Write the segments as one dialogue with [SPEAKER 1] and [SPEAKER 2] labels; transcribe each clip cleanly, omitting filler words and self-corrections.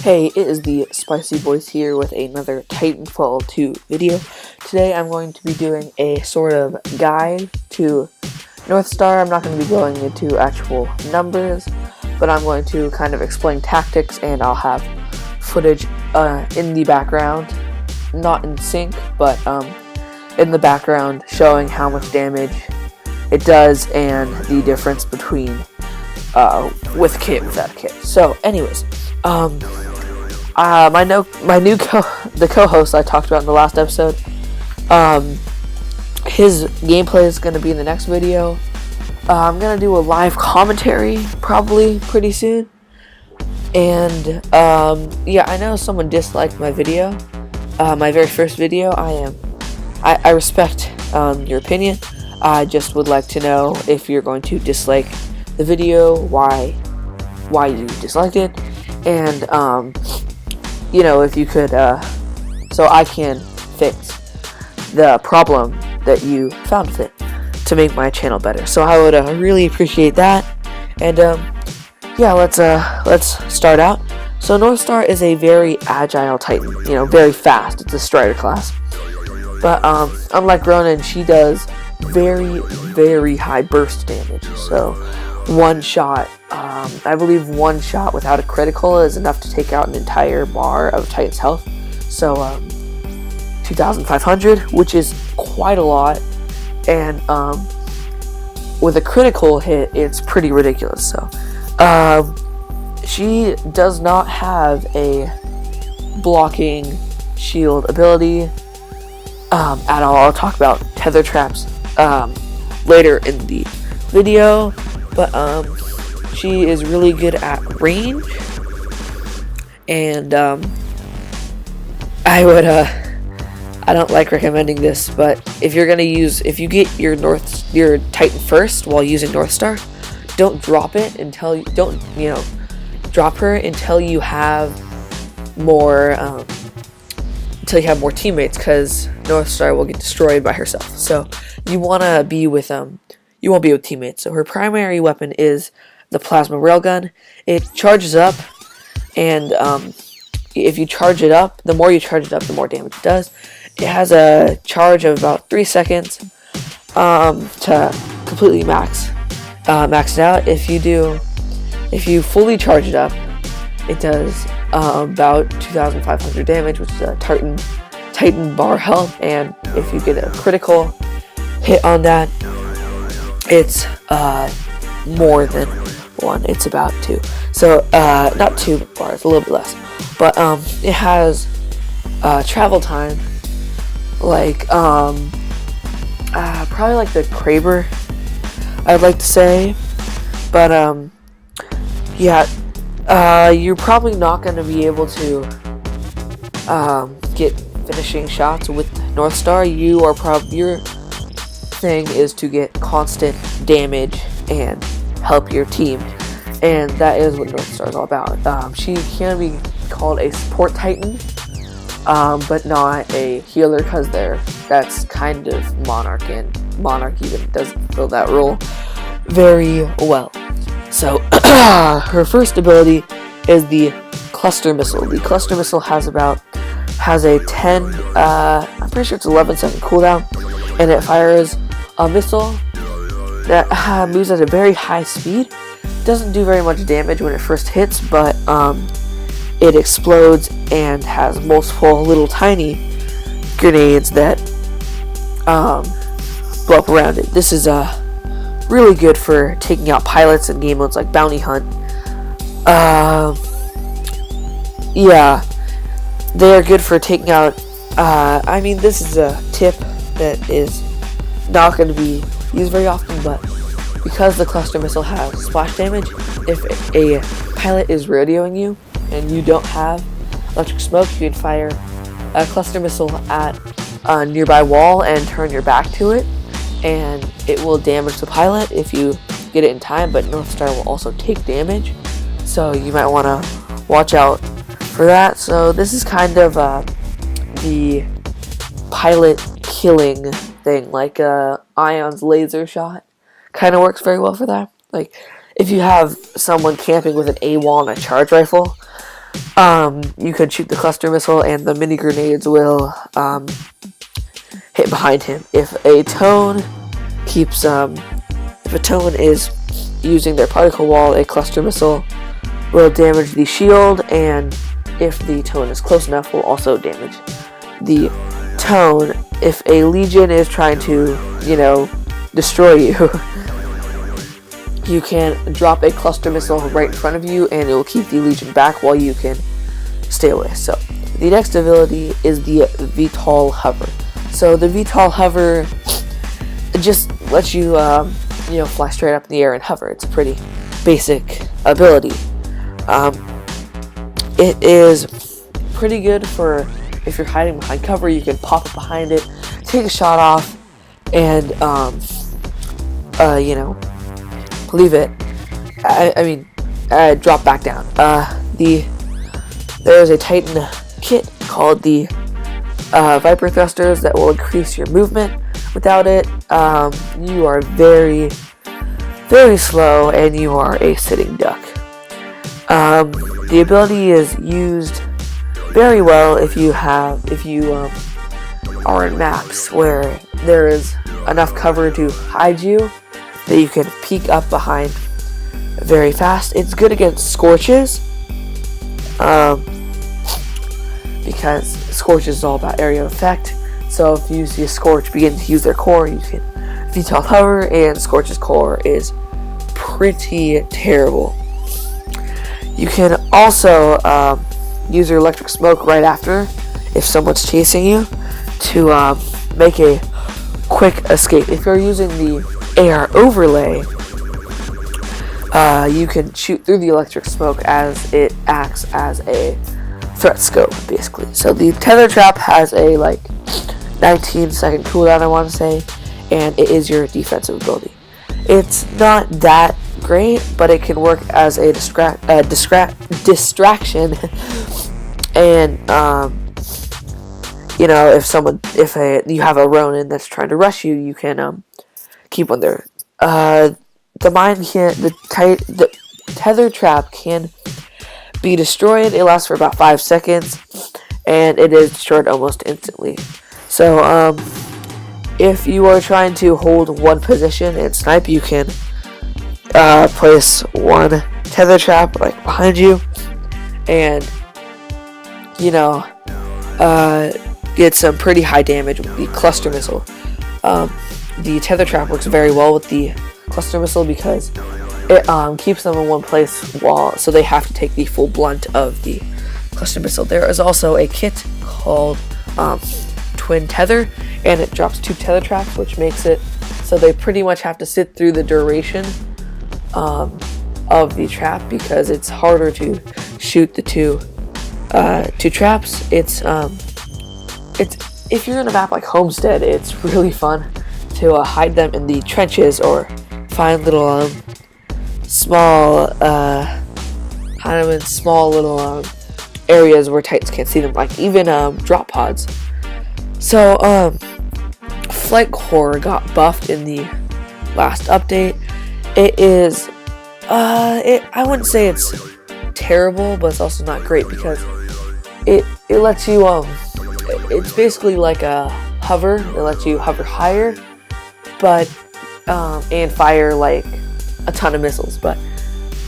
[SPEAKER 1] Hey, it is the Spicy Voice here with another Titanfall 2 video. Today I'm going to be doing a sort of guide to Northstar. I'm not going to be going into actual numbers, but I'm going to kind of explain tactics, and I'll have footage in the background, not in sync, but in the background showing how much damage it does and the difference between with kit, without kit. So anyways, the co-host I talked about in the last episode, his gameplay is going to be in the next video. I'm going to do a live commentary probably pretty soon. And yeah, I know someone disliked my video, my very first video. I respect your opinion. I just would like to know if you're going to dislike the video, why you disliked it, and you know, if you could, so I can fix the problem that you found with it to make my channel better. So I would really appreciate that. And yeah, let's start out. So Northstar is a very agile Titan, you know, very fast. It's a Strider class, but unlike Ronin, she does very high burst damage. So one shot, I believe one shot without a critical is enough to take out an entire bar of Titan's health. So 2,500, which is quite a lot, and with a critical hit, it's pretty ridiculous. So she does not have a blocking shield ability at all. I'll talk about tether traps later in the video, but she is really good at range, and I don't like recommending this, but if you get your Titan first while using Northstar, don't drop it until drop her until you have more teammates, because Northstar will get destroyed by herself. So you want to be with you won't be with teammates. So her primary weapon is the plasma railgun. It charges up, and if you charge it up, the more you charge it up, the more damage it does. It has a charge of about 3 seconds to completely max it out. If you fully charge it up, it does about 2,500 damage, which is a Titan bar health. And if you get a critical hit on that, it's more than one. It's about 2. So not 2 bars, a little bit less. But it has travel time like probably like the Kraber, I'd like to say. But yeah, you're probably not going to be able to get finishing shots with Northstar. Your thing is to get constant damage and help your team, and that is what Northstar is all about. She can be called a support Titan, but not a healer, because that's kind of Monarch, and Monarch even doesn't fill that role very well. So her first ability is the cluster missile. The cluster missile has a 10, I'm pretty sure it's 11-second cooldown, and it fires a missile that moves at a very high speed. Doesn't do very much damage when it first hits, but it explodes and has multiple little tiny grenades that blow up around it. This is really good for taking out pilots in game modes like Bounty Hunt. Yeah, they are good for taking out. I mean, this is a tip that is not going to be used very often, but because the cluster missile has splash damage, if a pilot is radioing you and you don't have electric smoke, you can fire a cluster missile at a nearby wall and turn your back to it, and it will damage the pilot if you get it in time, but Northstar will also take damage, so you might want to watch out for that. So this is kind of the pilot killing thing, like Ion's laser shot kind of works very well for that. Like, if you have someone camping with an AWOL and a charge rifle, You could shoot the cluster missile, and the mini grenades will hit behind him. If a tone is using their particle wall, a cluster missile will damage the shield, and if the tone is close enough, will also damage the tone. If a legion is trying to, destroy you, you can drop a cluster missile right in front of you, and it will keep the legion back while you can stay away. So the next ability is the VTOL hover. So the VTOL hover just lets you fly straight up in the air and hover. It's a pretty basic ability. It is pretty good for if you're hiding behind cover. You can pop up behind it, take a shot off, and leave it. Drop back down. There's a Titan kit called the Viper thrusters that will increase your movement. Without it, you are very, very slow, and you are a sitting duck. The ability is used very well if you are in maps where there is enough cover to hide you that you can peek up behind very fast. It's good against scorches, because scorches is all about area of effect. So if you see a scorch begin to use their core, you can VTOL hover, and scorch's core is pretty terrible. You can also use your electric smoke right after if someone's chasing you to make a quick escape. If you're using the AR overlay, you can shoot through the electric smoke as it acts as a threat scope, basically. So the tether trap has a 19-second cooldown, I want to say, and it is your defensive ability. It's not that great, but it can work as a distraction. And if you have a Ronin that's trying to rush you, you can keep one there. The tether trap can be destroyed. It lasts for about 5 seconds, and it is destroyed almost instantly. So if you are trying to hold one position and snipe, you can place one tether trap behind you, and get some pretty high damage with the cluster missile. The tether trap works very well with the cluster missile because it keeps them in one place so they have to take the full blunt of the cluster missile. There is also a kit called Twin Tether, and it drops 2 tether traps, which makes it so they pretty much have to sit through the duration of the trap, because it's harder to shoot the two traps. It's if you're in a map like Homestead, it's really fun to hide them in the trenches or find little small little areas where Titans can't see them, even drop pods. So Flight Core got buffed in the last update. It is I wouldn't say it's terrible, but it's also not great, because it lets you it's basically like a hover. It lets you hover higher, but and fire a ton of missiles, but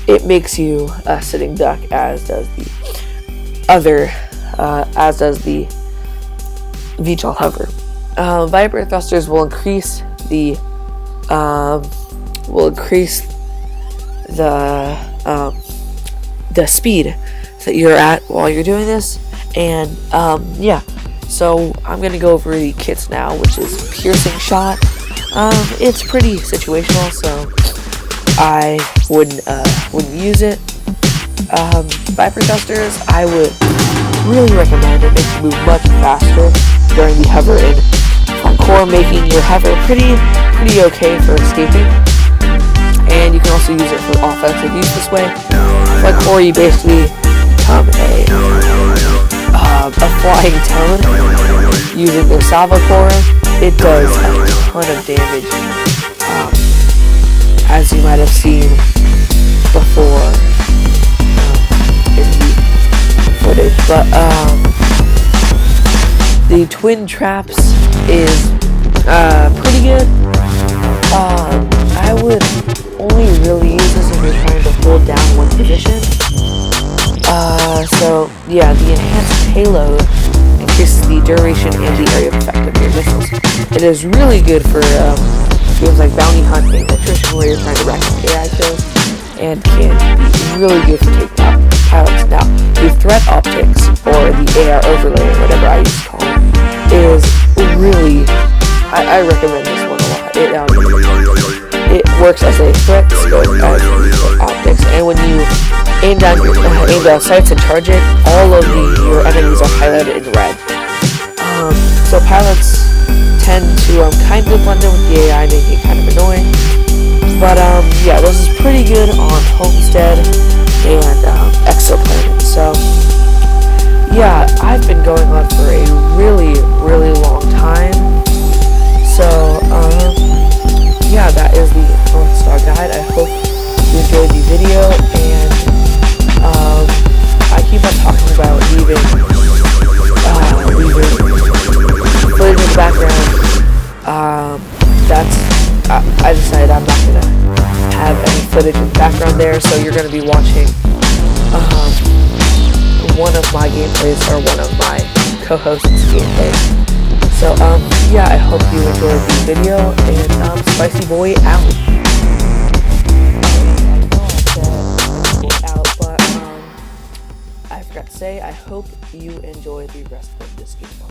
[SPEAKER 1] it makes you a sitting duck, as does the VTOL hover. Viper thrusters will increase the speed that you're at while you're doing this, and so I'm gonna go over the kits now, which is piercing shot. It's pretty situational, so I wouldn't use it. Viper thrusters, I would really recommend. It makes you move much faster during the hover in Flight Core, making your hover pretty okay for escaping. And you can also use it for offensive use this way. Flight Core, you basically become a flying tone using their salvo core. It does a ton of damage, as you might have seen before in the footage, but the twin traps is pretty good. I would only really use this if you're trying to hold down one position. So yeah, the enhanced payload increases the duration and the area of effect of your missiles. It is really good for games like bounty hunting, attrition, where you're trying to rack up AI kills, and can be really good for taking out pilots. Now, the threat optics, or the AR overlay, or whatever I used to call it, is really, I recommend this one a lot. It works as a threat scope as optics, and when you aim down sights and target, all of your enemies are highlighted in red. So pilots tend to kind of blend in with the AI, making it kind of annoying. But yeah, this is pretty good on Homestead and Exoplanet. So yeah, I've been going on for a really, really long time. So yeah, that is the Northstar guide. I hope you enjoyed the video, and I keep on talking about leaving footage in the background. I decided I'm not gonna have any footage in the background there, so you're gonna be watching one of my gameplays, or one of my co-hosts' gameplays. So yeah, I hope you enjoyed the video, and Spicy Boy out. I forgot to say, I hope you enjoy the rest of this game mode.